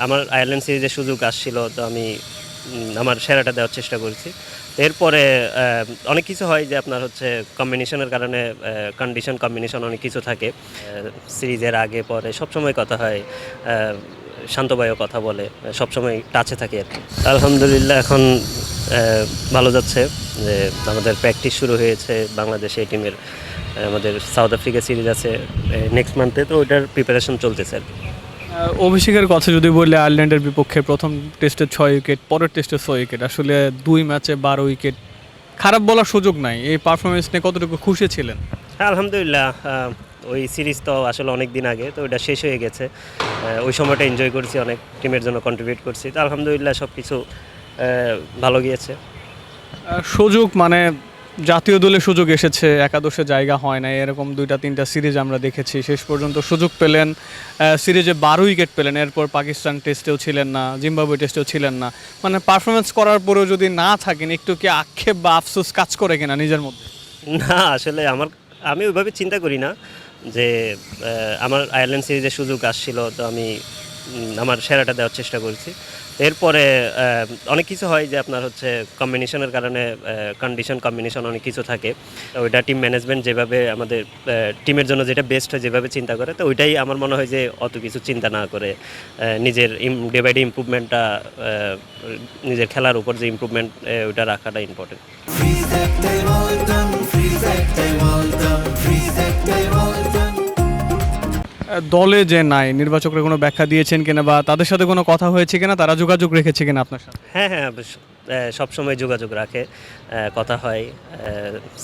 আমার আয়ারল্যান্ড সিরিজের সুযোগ আসছিল, তো আমি আমার সেরাটা দেওয়ার চেষ্টা করেছি। তো এরপরে অনেক কিছু হয় যে আপনার হচ্ছে কম্বিনেশনের কারণে কম্বিনেশন অনেক কিছু থাকে। সিরিজের আগে পরে সবসময় কথা হয়। শান্ত ভাইও কথা বলে, সবসময় টাচে থাকি আরকি। আলহামদুলিল্লাহ এখন ভালো যাচ্ছে যে আমাদের প্র্যাকটিস শুরু হয়েছে বাংলাদেশ এই টিমের। আমাদের সাউথ আফ্রিকা সিরিজ আছে নেক্সট মান্থে, তো ওইটার প্রিপারেশন চলতেছে আরকি। অভিষেকের কথা যদি বললে আয়ারল্যান্ডের বিপক্ষে প্রথম টেস্টে ৬ উইকেট, পরের টেস্টে ৬ উইকেট, আসলে ২ ম্যাচে ১২ উইকেট, খারাপ বলার সুযোগ নাই। এই পারফরমেন্স নিয়ে কতটুকু খুশি ছিলেন? হ্যাঁ, আলহামদুলিল্লাহ। ওই সিরিজ তো আসলে অনেক দিন আগে, তো ওইটা শেষ হয়ে গেছে। ওই সময়টা এনজয় করছি, অনেক টিমের জন্য কন্ট্রিবিউট করছি, তো আলহামদুলিল্লাহ সব কিছু ভালো গিয়েছে। সুযোগ মানে জাতীয় দলে সুযোগ এসেছে, একাদশে জায়গা হয় না, এরকম ২টা-৩টা সিরিজ আমরা দেখেছি। শেষ পর্যন্ত সুযোগ পেলেন, সিরিজে ১২ উইকেট পেলেন, এরপর পাকিস্তান টেস্টেও ছিলেন না, জিম্বাবুয়ে টেস্টেও ছিলেন না। মানে পারফরমেন্স করার পরেও যদি না থাকেন, একটু কি আক্ষেপ বা আফসোস কাজ করে কিনা নিজের মধ্যে? না, আসলে আমি ওইভাবে চিন্তা করি না যে আমার আয়ারল্যান্ড সিরিজের সুযোগ আসছিল, তো আমি আমার সেরাটা দেওয়ার চেষ্টা করেছি। তো এরপরে অনেক কিছু হয় যে আপনার হচ্ছে কম্বিনেশনের কারণে কম্বিনেশন অনেক কিছু থাকে। তো ওইটা টিম ম্যানেজমেন্ট যেভাবে আমাদের টিমের জন্য যেটা বেস্ট হয় যেভাবে চিন্তা করে, তো ওইটাই আমার মনে হয় যে অত কিছু চিন্তা না করে নিজের ডে বাই ডে ইমপ্রুভমেন্টটা, নিজের খেলার উপর যে ইমপ্রুভমেন্ট ওইটা রাখাটা ইম্পর্টেন্ট। দলে যে নাই, নির্বাচকরা কোনো ব্যাখ্যা দিয়েছেন কিনা বা তাদের সাথে কোনো কথা হয়েছে কিনা, তারা যোগাযোগ রেখেছে কিনা আপনার সাথে? হ্যাঁ, হ্যাঁ, সবসময় যোগাযোগ রাখে। কথা হয়।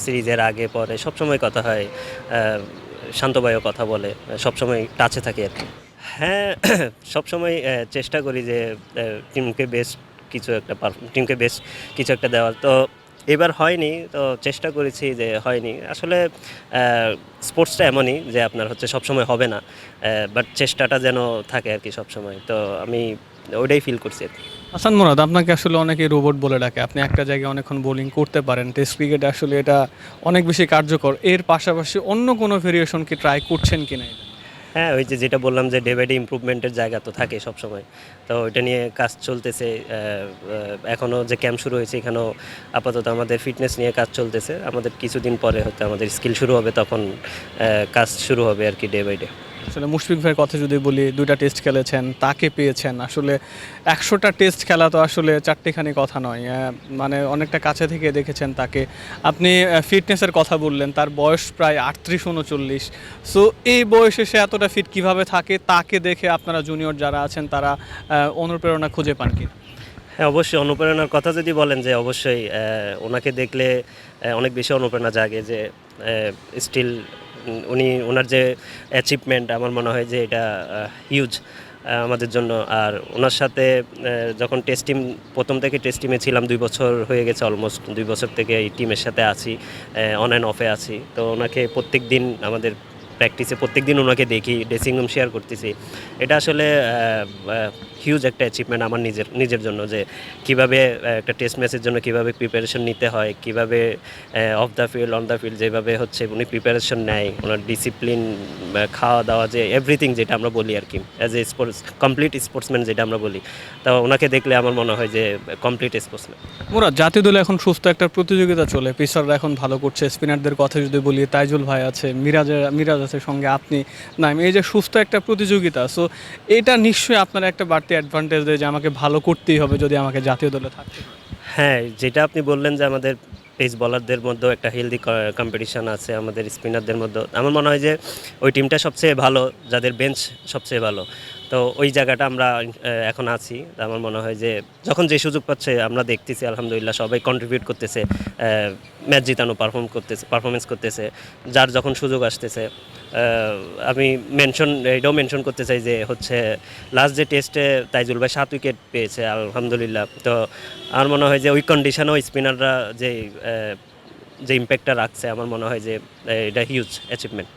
সিরিজের আগে পরে সবসময় কথা হয়। শান্ত ভাইও কথা বলে। সবসময় টাচে থাকি আরকি। হ্যাঁ, সবসময় চেষ্টা করি যে টিমকে বেস্ট টিমকে বেস্ট কিছু একটা দেওয়ার। তো এবার হয়নি, তো চেষ্টা করেছি যে হয়নি। আসলে স্পোর্টসটা এমনই যে আপনার হচ্ছে সবসময় হবে না। বাট চেষ্টাটা যেন থাকে আরকি সবসময়। তো আমি ওইটাই ফিল করছি আরকি। হাসান মুরাদ, আপনাকে আসলে অনেকে রোবট বলে ডাকে। আপনি একটা জায়গায় অনেকক্ষণ বোলিং করতে পারেন। টেস্ট ক্রিকেটে আসলে এটা অনেক বেশি কার্যকর। এর পাশাপাশি অন্য কোনো ভেরিয়েশন কি ট্রাই করছেন কিনা এটা? হ্যাঁ, ওই যে যেটা বললাম যে ডে বাই ডে ইমপ্রুভমেন্টের জায়গা তো থাকে সবসময়। তো ওইটা নিয়ে কাজ চলতেছে। এখনও যে ক্যাম্প শুরু হয়েছে, এখানেও আপাতত আমাদের ফিটনেস নিয়ে কাজ চলতেছে। আমাদের কিছুদিন পরে হয়তো আমাদের স্কিল শুরু হবে, তখন কাজ শুরু হবে আরকি ডে বাই ডে। আসলে মুশফিক ভাইয়ের কথা যদি বলি, ২টা টেস্ট খেলেছেন, তাকে পেয়েছেন। আসলে ১০০টা টেস্ট খেলা তো আসলে চারটিখানি কথা নয়। মানে অনেকটা কাছে থেকে দেখেছেন তাকে। আপনি ফিটনেসের কথা বললেন, তার বয়স প্রায় ৩৮-৩৯। সো এই বয়সে সে এতটা ফিট কিভাবে থাকে? তাকে দেখে আপনারা জুনিয়র যারা আছেন তারা অনুপ্রেরণা খুঁজে পান কিনা? হ্যাঁ, অবশ্যই অনুপ্রেরণার কথা যদি বলেন, যে অবশ্যই ওনাকে দেখলে অনেক বেশি অনুপ্রেরণা জাগে যে স্টিল উনি ওনার যে অ্যাচিভমেন্ট, আমার মনে হয় যে এটা হিউজ আমাদের জন্য। আর ওনার সাথে যখন প্রথম থেকে টেস্ট টিমে ছিলাম, ২ বছর হয়ে গেছে, অলমোস্ট ২ বছর থেকে এই টিমের সাথে আছি, অন অ্যান্ড অফে আছি। তো ওনাকে প্রত্যেকদিন আমাদের প্র্যাকটিসে প্রত্যেকদিন ওনাকে দেখি, ড্রেসিং রুম শেয়ার করতেছি। এটা আসলে হিউজ একটা অ্যাচিভমেন্ট আমার নিজের জন্য, যে কীভাবে একটা টেস্ট ম্যাচের জন্য কীভাবে প্রিপারেশন নিতে হয়, কীভাবে of the field, on the field যেভাবে হচ্ছে উনি প্রিপারেশন নেয়, ওনার ডিসিপ্লিন, খাওয়া দাওয়া, যে এভরিথিং যেটা আমরা বলি আর কি, অ্যাজ এ কমপ্লিট স্পোর্টসম্যান যেটা আমরা বলি। তো ওনাকে দেখলে আমার মনে হয় যে কমপ্লিট স্পোর্টসম্যান। মুরাদ, জাতীয় দলে এখন সুস্থ একটা প্রতিযোগিতা চলে, পেসাররা এখন ভালো করছে। স্পিনারদের কথা যদি বলি, তাইজুল ভাই আছে, মিরাজ আছে, সঙ্গে আপনি, নাইম, এই যে সুস্থ একটা প্রতিযোগিতা, সো এটা নিশ্চয়ই আপনার একটা বাড়তি অ্যাডভান্টেজ দেয় যে আমাকে ভালো করতেই হবে যদি আমাকে জাতীয় দলে থাকতে হয়। হ্যাঁ, যেটা আপনি বললেন যে আমাদের পেস বোলারদের মধ্যেও একটা হেলদি কম্পিটিশন আছে, আমাদের স্পিনারদের মধ্যেও। আমার মনে হয় যে ওই টিমটা সবচেয়ে ভালো, যাদের বেঞ্চ সবচেয়ে ভালো। তো ওই জায়গাটা আমরা এখন আছি। আমার মনে হয় যে যখন যে সুযোগ পাচ্ছে আমরা দেখতেছি, আলহামদুলিল্লাহ সবাই কন্ট্রিবিউট করতেছে, ম্যাচ জিতানো পারফরমেন্স করতেছে, যার যখন সুযোগ আসতেছে। আমি এটাও মেনশন করতে চাই যে হচ্ছে লাস্ট যে টেস্টে তাইজুল ভাই ৭ উইকেট পেয়েছে, আলহামদুলিল্লাহ। তো আমার মনে হয় যে ওই কন্ডিশনেও স্পিনাররা যে ইম্প্যাক্টটা রাখছে, আমার মনে হয় যে এটা হিউজ অ্যাচিভমেন্ট।